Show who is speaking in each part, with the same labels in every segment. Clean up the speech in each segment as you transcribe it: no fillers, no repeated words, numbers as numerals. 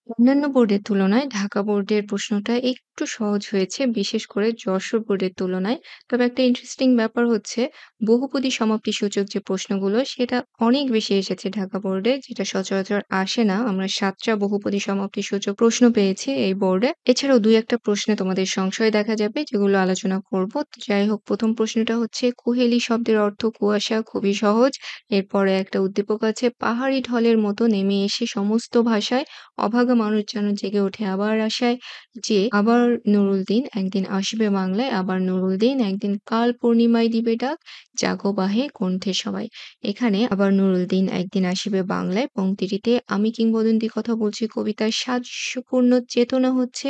Speaker 1: অন্যান্য বোর্ডের তুলনায় ঢাকা বোর্ডের প্রশ্নটা একটু সহজ হয়েছে, বিশেষ করে যশোর বোর্ডের তুলনায়। তবে একটা ইন্টারেস্টিং ব্যাপার হচ্ছে, বহুপদী সমাপ্তিসূচক যে প্রশ্নগুলো, সেটা অনেক বেশি এসেছে ঢাকা বোর্ডে, যেটা সচরাচর আসে না। আমরা ৭ টা বহুপদী সমাপ্তিসূচক প্রশ্ন পেয়েছি এই বোর্ডে। এছাড়াও ২-১ টা প্রশ্নে তোমাদের সংশয় দেখা যাবে, যেগুলো আলোচনা করব। তো যাই হোক, ১ম প্রশ্নটা হচ্ছে, কুহেলি শব্দের অর্থ কুয়াশা, খুবই সহজ। এরপরে একটা উদ্দীপক আছে, পাহাড়ি ঢলের মতো নেমে এসে সমস্ত ভাষায় অভাগা মানুষ যেন জেগে ওঠে আবার আশায়, যে আবার নুরুল দিন একদিন আসবে বাংলায়, আবার নুরুল দিন একদিন কাল পূর্ণিমায় দিবে ডাক, জাগো বাহে কণ্ঠে সবাই। এখানে আবার নুরুল দিন একদিন আসিবে বাংলায় পংক্তিটিতে আমি কিংবদন্তি কথা বলছি কবিতার সাদৃশ্যপূর্ণ চেতনা হচ্ছে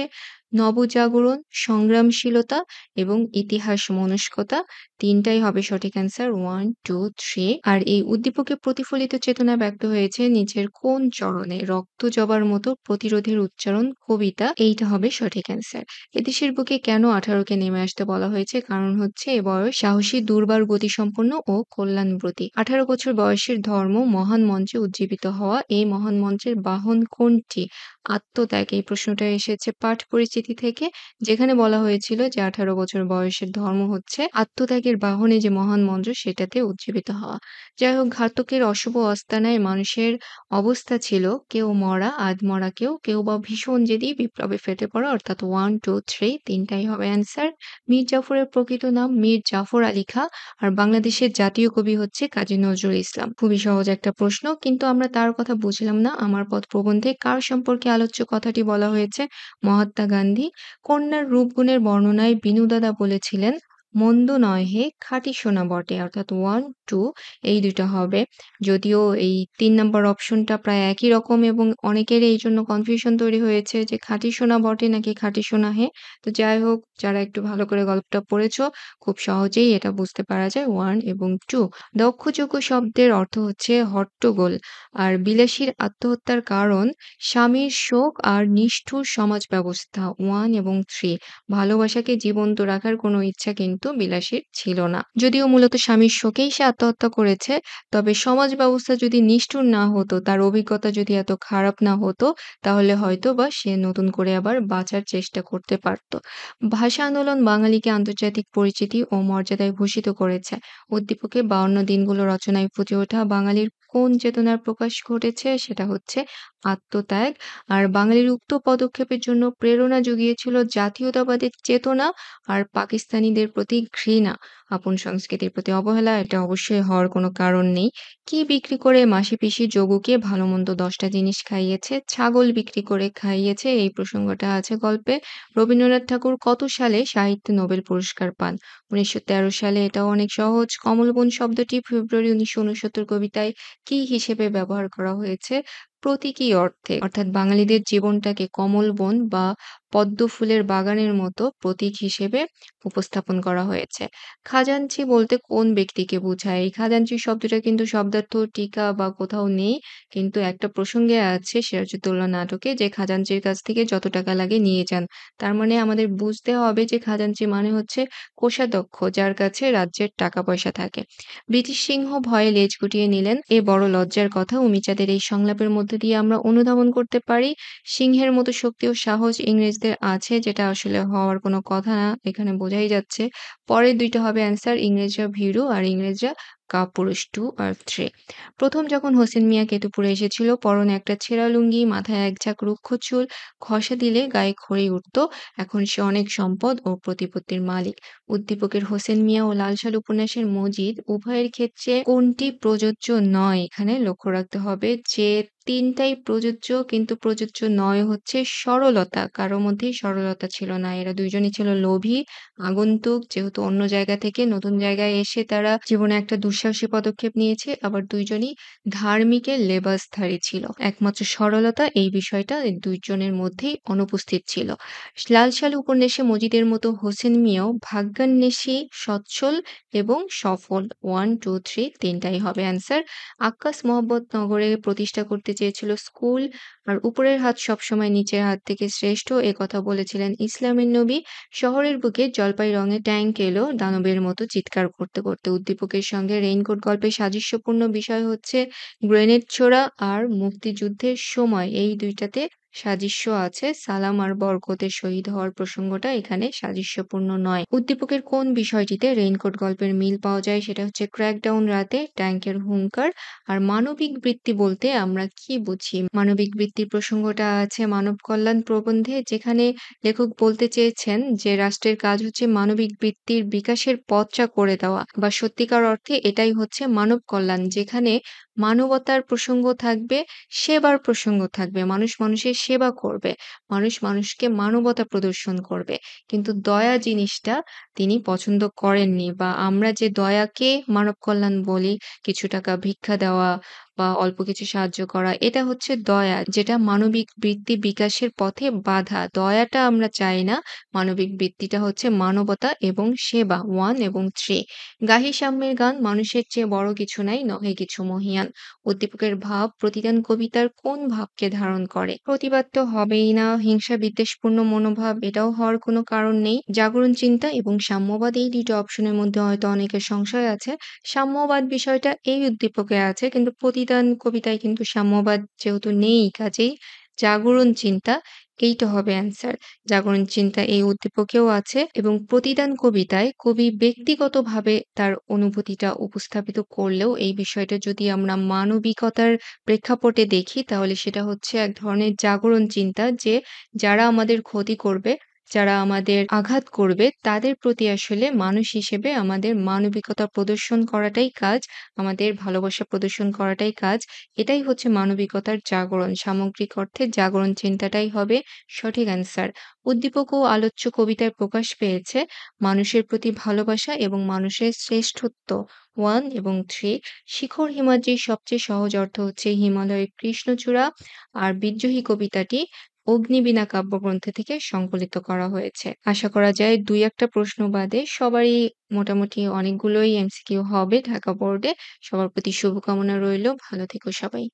Speaker 1: নবজাগরণ, সংগ্রামশীলতা এবং ইতিহাস মনস্কতা। ৩ টাই হবে সঠিক অ্যান্সার ১, ২, ৩। আর এই উদ্দীপকে প্রতিফলিত চেতনা ব্যক্ত হয়েছে নিচের কোন চরণে? রক্ত জবার মতো প্রতিরোধের উচ্চারণ কবিতা। এইটা হবে সঠিক অ্যান্সার। এদেশের বুকে কেন ১৮ কে নেমে আসতে বলা হয়েছে? কারণ হচ্ছে এ বয়স সাহসী, দুর্বার গতিসম্পন্ন ও কল্যাণব্রতী। ১৮ বছর বয়সের ধর্ম মহান মঞ্চে উজ্জীবিত হওয়া। এই মহান মঞ্চের বাহন কোনটি? আত্মত্যাগ। এই প্রশ্নটা এসেছে পাঠ পরিচিতি থেকে, যেখানে বলা হয়েছিল যে ১৮ বছর বয়সের ধর্ম হচ্ছে আত্মত্যাগের বাহনে যে মহান মন্ত্র, সেটাতে উজ্জীবিত হওয়া। যাই হোক, ঘাতকের অশুভ আস্তানায় মানুষের অবস্থা ছিল কেউ মরা, আধমরা কেউ, কেউ বা ভীষণ জেদি বিপ্লবে ফেটে পড়া, অর্থাৎ ১, ২, ৩ তিনটাই হবে অ্যান্সার। মীর জাফরের প্রকৃত নাম মীর জাফর আলী খাঁ। আর বাংলাদেশের জাতীয় কবি হচ্ছে কাজী নজরুল ইসলাম। খুবই সহজ একটা প্রশ্ন, কিন্তু আমরা তার কথা বুঝলাম না। আমার পথ প্রবন্ধে কার সম্পর্কে আলোচ্য কথাটি বলা হয়েছে? মহাত্মা গান্ধী। কন্যার রূপগুণের বর্ণনায় বিনু দাদা বলেছিলেন, মন্দ নয় হে খাঁটি সোনা বটে, অর্থাৎ ১, ২ এই ২ টা হবে। যদিও এই ৩ নাম্বার অপশনটা প্রায় একই রকম এবং অনেকেরই এইজন্য কনফিউশন তৈরি হয়েছে যে খাঁটি সোনা বটে নাকি খাঁটি সোনা হে। তো যাই হোক, যারা একটু ভালো করে গল্পটা পড়েছো, খুব সহজেই এটা বুঝতে পারা যায় ১ এবং ২। দক্ষযোগ্য শব্দের অর্থ হচ্ছে হট্টগোল। আর বিলাসীর আত্মহত্যার কারণ স্বামীর শোক আর নিষ্ঠুর সমাজ ব্যবস্থা। ১ এবং ৩। ভালোবাসাকে জীবন্ত রাখার কোনো ইচ্ছা কিন্তু বিলাসীর ছিল না। যদিও মূলত স্বামীর শোকেই সে আত্মহত্যা করেছে, তবে সমাজ ব্যবস্থা যদি নিষ্ঠুর না হতো, তার অভিজ্ঞতা যদি এত খারাপ না হতো, তাহলে হয়তোবা সে নতুন করে আবার বাঁচার চেষ্টা করতে পারত। ভাষা আন্দোলন বাঙালিকে আন্তর্জাতিক পরিচিতি ও মর্যাদায় ভূষিত করেছে। উদ্দীপকে ৫২ দিনগুলো রচনায় ফুটে ওঠা বাঙালির কোন চেতনার প্রকাশ ঘটেছে? সেটা হচ্ছে আত্মত্যাগ। আর বাঙালির উক্ত পদক্ষেপের জন্য প্রেরণা জুগিয়েছিল জাতীয়তাবাদের চেতনা আর পাকিস্তানিদের প্রতি ঘৃণা। আপন সংস্কৃতির প্রতি অবহেলা, এটা অবশ্যই হওয়ার কোনো কারণ নেই। কি বিক্রি করে মাসি-পিসি যোগুকে ভালো-মন্দ ১০ টা জিনিস খাইয়েছে? ছাগল বিক্রি করে খাইয়েছে, এই প্রসঙ্গটা আছে গল্পে। রবীন্দ্রনাথ ঠাকুর কত সালে সাহিত্যে নোবেল পুরস্কার পান? ১৯১৩ সালে। এটাও অনেক সহজ। কমলবন শব্দটি ফেব্রুয়ারি ১৯৬৯ কবিতায় কি হিসেবে ব্যবহার করা হয়েছে? প্রতীকী অর্থে। অর্থাৎ বাঙালিদের জীবনটাকে কমলবন বা পদ্ম ফুলের বাগানের মতো প্রতীক হিসেবে উপস্থাপন করা হয়েছে। খাজাঞ্চি বলতে কোন ব্যক্তিকে বোঝায়? এই খাজাঞ্চি শব্দটা কিন্তু শব্দার্থ টিকা বা কোথাও নেই। কিন্তু একটা প্রসঙ্গে আছে সিরাজউদ্দৌলা নাটকে, যে খাজাঞ্চির কাছ থেকে যত টাকা লাগে নিয়ে যান। তার মানে আমাদের বুঝতে হবে যে খাজাঞ্চি মানে হচ্ছে কোষাধ্যক্ষ, যার কাছে রাজ্যের টাকা পয়সা থাকে। ব্রিটিশ সিংহ ভয়ে লেজ গুটিয়ে নিলেন, এ বড় লজ্জার কথা। উমিচাঁদের এই সংলাপের মধ্য দিয়ে আমরা অনুধাবন করতে পারি, সিংহের মতো শক্তি ও সাহস ইংরেজদের আছে, যেটা আসলে হওয়ার কোনো কথা না, এখানে বোঝাই যাচ্ছে। পরের ২ টা হবে অ্যান্সার, ইংরেজরা ভীরু আর ইংরেজরা কাপুরুষ। ২ আর ৩। প্রথম যখন হোসেন মিয়া কেতুপুরে এসেছিল, পরনে একটা ছেঁড়া লুঙ্গি, মাথায় এক ঝাঁক রুক্ষ চুল, ঘষা দিলে গায়ে খড়ি উঠত। এখন সে অনেক সম্পদ ও প্রতিপত্তির মালিক। উদ্দীপকের হোসেন মিয়া ও লালসাল উপন্যাসের মজিদ উভয়ের ক্ষেত্রে কোনটি প্রযোজ্য নয়? এখানে লক্ষ্য রাখতে হবে যে ৩ টাই প্রযোজ্য, কিন্তু প্রযোজ্য নয় হচ্ছে সরলতা। কারো মধ্যেই সরলতা ছিল না। এরা ২ জনই ছিল লোভী, আগন্তুক। যেহেতু অন্য জায়গা থেকে নতুন জায়গায় এসে তারা জীবনে একটা দুঃসাহসী পদক্ষেপ নিয়েছে, আবার ২ জনই ধার্মিকের লেবাসধারী ছিল। একমাত্র সরলতা, এই বিষয়টা এই ২ জনের মধ্যেই অনুপস্থিত ছিল। লালসাল উপন্যাসে মজিদের মতো হোসেন মিয়াও ভাগ্যান্বেষী, সচ্ছল এবং সফল। ১, ২, ৩ তিনটাই হবে অ্যান্সার। আক্কাস মোহাম্মদনগরে প্রতিষ্ঠা করতে চেয়েছিল স্কুল, আর উপরের হাত সবসময় নিচের হাত থেকে শ্রেষ্ঠ, একথা বলেছিলেন ইসলামের নবী। শহরের বুকে জলপাই রঙের ট্যাঙ্ক এলো দানবের মতো চিৎকার করতে করতে। উদ্দীপকের সঙ্গে রেইনকোট গল্পের সাদৃশ্যপূর্ণ বিষয় হচ্ছে গ্রেনেড ছোড়া আর মুক্তিযুদ্ধের সময়। এই ২ টাতে সাদৃশ্য আছে। সালাম আর বরকতের শহীদ হওয়ার প্রসঙ্গটা এখানে সাদৃশ্যপূর্ণ নয়। উদ্দীপকের কোন বিষয়টিতে রেইনকোট গল্পের মিল পাওয়া যায়? সেটা হচ্ছে ক্র্যাকডাউন রাতে, ট্যাঙ্কের হুঙ্কার আর মানবিক বৃত্তি বলতে আমরা কি বুঝি? মানবিক বৃত্তির প্রসঙ্গটা আছে মানব কল্যাণ প্রবন্ধে, যেখানে লেখক বলতে চেয়েছেন যে রাষ্ট্রের কাজ হচ্ছে মানবিক বৃত্তির বিকাশের পথটা করে দেওয়া, বা সত্যিকার অর্থে এটাই হচ্ছে মানব কল্যাণ, যেখানে মানবতার প্রসঙ্গ থাকবে, সেবার প্রসঙ্গ থাকবে। মানুষ মানুষের সেবা করবে। মানুষ মানুষকে মানবতা প্রদর্শন করবে। কিন্তু দয়া জিনিসটা তিনি পছন্দ করেননি, বা আমরা যে দয়াকে মানব কল্যাণ বলি, কিছু টাকা ভিক্ষা দেওয়া বা অল্প কিছু সাহায্য করা, এটা হচ্ছে দয়া, যেটা মানবিক বৃত্তি বিকাশের পথে বাধা। দয়াটা আমরা চাই না। মানবিক বৃত্তিটা হচ্ছে মানবতা এবং সেবা 1 এবং 3। গাহি সাম্যের গান, মানুষের চেয়ে বড় কিছু নাই, নহে কিছু মহীয়ান। উদ্দীপকের ভাব প্রতিদান কবিতার কোন ভাবকে ধারণ করে? প্রতিবাদ তো হবেই না, হিংসা বিদ্বেষপূর্ণ মনোভাব এটাও হওয়ার কোনো কারণ নেই। জাগরণ চিন্তা এবং সাম্যবাদ, এই ২ টা অপশনের মধ্যে হয়তো অনেকের সংশয় আছে। সাম্যবাদ বিষয়টা এই উদ্দীপকে আছে, কিন্তু প্রতিদান কবিতায় কিন্তু সাম্যবাদ যেহেতু নেই, কাজেই জাগরণ চিন্তা এইটা হবে অ্যান্সার। জাগরণ চিন্তা এই উদ্দীপকেও আছে, এবং প্রতিদান কবিতায় কবি ব্যক্তিগতভাবে তার অনুভূতিটা উপস্থাপিত করলেও এই বিষয়টা যদি আমরা মানবিকতার প্রেক্ষাপটে দেখি, তাহলে সেটা হচ্ছে এক ধরনের জাগরণ চিন্তা, যে যারা আমাদের ক্ষতি করবে, যারা আমাদের আঘাত করবে, তাদের প্রতি আসলে মানুষ হিসেবে আমাদের মানবিকতা প্রদর্শন করাটাই কাজ, আমাদের ভালোবাসা প্রদর্শন করাটাই কাজ। এটাই হচ্ছে মানবিকতার জাগরণ। সামগ্রিক অর্থে জাগরণ চিন্তাটাই হবে সঠিক অ্যান্সার। উদ্দীপক ও আলোচ্য কবিতায় প্রকাশ পেয়েছে মানুষের প্রতি ভালোবাসা এবং মানুষের শ্রেষ্ঠত্ব 1 এবং 3। শিখর হিমাদ্রির সবচেয়ে সহজ অর্থ হচ্ছে হিমালয়ের কৃষ্ণচূড়া, আর বিদ্রোহী কবিতাটি অগ্নিবীণা কাব্যগ্রন্থ থেকে সংকলিত করা হয়েছে। আশা করা যায় ২-১ টা প্রশ্ন বাদে সবারই মোটামুটি অনেকগুলোই এমসিকিউ হবে ঢাকা বোর্ডে। সবার প্রতি শুভকামনা রইলো। ভালো থেকো সবাই।